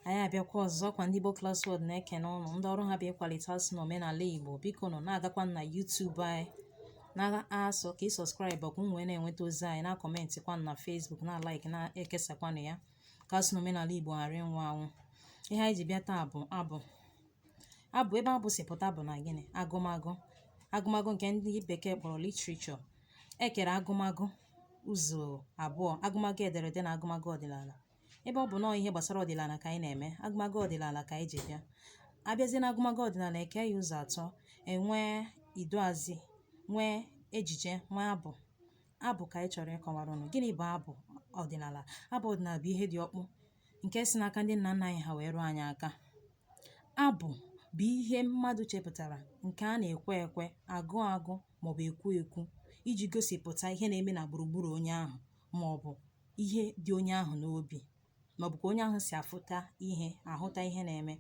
Anyị abịakwa ọzọ kwa ndị Igbo Class World na-ekene ụnụ ndị ọrụ ha bụ ịkwalite asụsụ na omenala Igbo. Biko nọ na-agakwa na YouTube anyị na-asọ ka ị sọskraịbụ ọkwa wee na-enweta ozi anyị, na-akọmentịkwa na Facebook, na-alaiki, na-ekesakwanụ ya ka asụsụ na omenala Igbo ghara ịnwụ anwụ. Ihe anyị ji bịa taa bụ abụ ebe abụ si pụta bụ na gịnị? Agụmagụ nke ndị bekee kpọrọ literature. Ekere agụmagụ ụzọ abụọ: agụmagụ ederede na agụmagụ ọdịnala. Ebe ọ bụ nọọ ihe gbasara ọdịnala ka anyị na-eme, agụmagụ ọdịnala ka anyị ji bịa. Abịazie na agụmagụ ọdịnala, eke ya ụzọ atọ: enwee iduazị, nwee ejije, nwee abụ ka anyị chọrọ ịkọwara ụnụ. Gịnị bụ abụ ọdịnala? Abụ ọdịnala bụ ihe dị ọkpụ nke si n'aka ndị nna nna anyị ha wee ruo anyị aka. Abụ bụ ihe mmadụ chepụtara nke a na-ekwe agụ maọbụ ekwu iji gosipụta ihe na-eme na gburugburu onye ahụ, maọbụ ihe dị onye ahụ n'obi, maọbụ ka onye ahụ si ahụta ihe na-eme.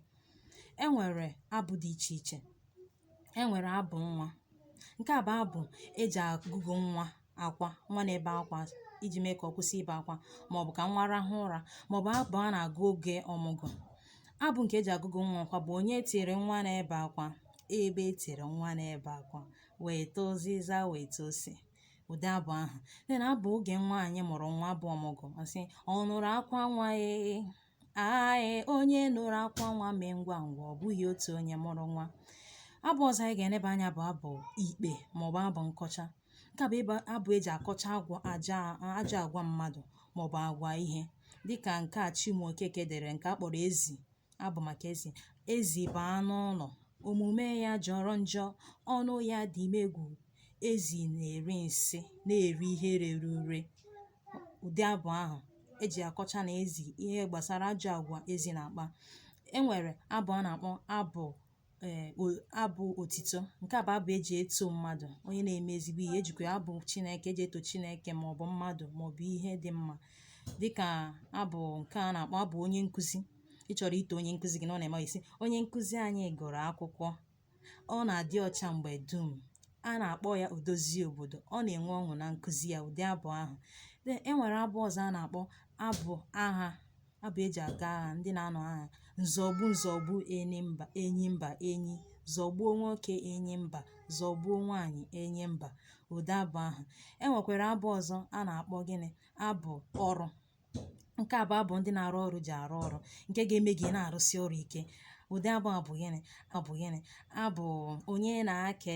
Enwere abụ dị iche iche. Enwere abụ nwa. Nke a bụ abụ eji agụgụ nwa na-ebe akwa iji mee ka ọ kwụsị ibe akwa, maọbụ ka nwa rahụ ụra, maọbụ abụ a na-agụ oge ọmụgwọ. Abụ nke eji agụgụ nwa akwa bụ onye tiri nwa na-ebe akwa, ebe etiri nwa na-ebe akwa, weta ụzịza weta ose. Ụdị abụ ahụ abụ oge nwaanyị mụrụ nwa bụ ọmụgwọ, ọsị ọ nụrụ akwa nwa onye nụrụ akwa nwa mee ngwa ngwa, ọ bụghị otu onye mụrụ nwa. Abụ ọzọ anyị ga-eneba anya bụ abụ ikpe maọbụ abụ nkọcha. Nke a bụ abụ eji akọcha ajọ agwa mmadụ maọbụ agwa ihe, dịka nke a Chinua Okeke dere nke a kpọrọ Ezi. Abụ maka ezi. Ezi bụ anụ ụlọ, omume ya jọrọ njọ, ọnụ ya dị megwu. Ezi na-eri nsị, na-eri ihe rere ure. Ụdị abụ ahụ eji akọcha na ezi, ihe gbasara ajọ agwa ezi na-akpa. Enwere abụ a na-akpọ abụ otito. Nke a bụ abụ eji eto mmadụ, onye na-eme ezigbo ihe. Ejikwa abụ Chineke eji eto Chineke maọbụ mmadụ maọbụ ihe dị mma, dịka abụ nke a na-akpọ abụ onye nkụzi. Ị chọrọ ito onye nkụzi gị na ọ na-eme isi: onye nkụzi anyị gụrụ akwụkwọ, ọ na-adị ọcha mgbe dum, a na-akpọ ya odozi obodo, ọ na-enwe ọṅụ na nkụzi ya. Ụdị abụ ahụ. Enwere abụ ọzọ a na-akpọ abụ agha. Abụ eji aga agha, ndị na-anọ agha: nzọgbu enyi mba enyi, zọgbuo nwoke enyi mba, zọgbuo nwaanyị enyi mba. Ụdị abụ ahụ. Enwekwara abụ ọzọ a na-akpọ gịnị? Abụ ọrụ. Nke a bụ abụ ndị na-arụ ọrụ ji arụ ọrụ, nke ga-eme gị na-arụsi ọrụ ike. Ụdị abụ a bụ gịnị? Abụ onye na-akọ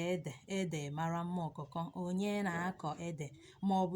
ede mara mma ọkụkọ, onye na-akọ ede, maọbụ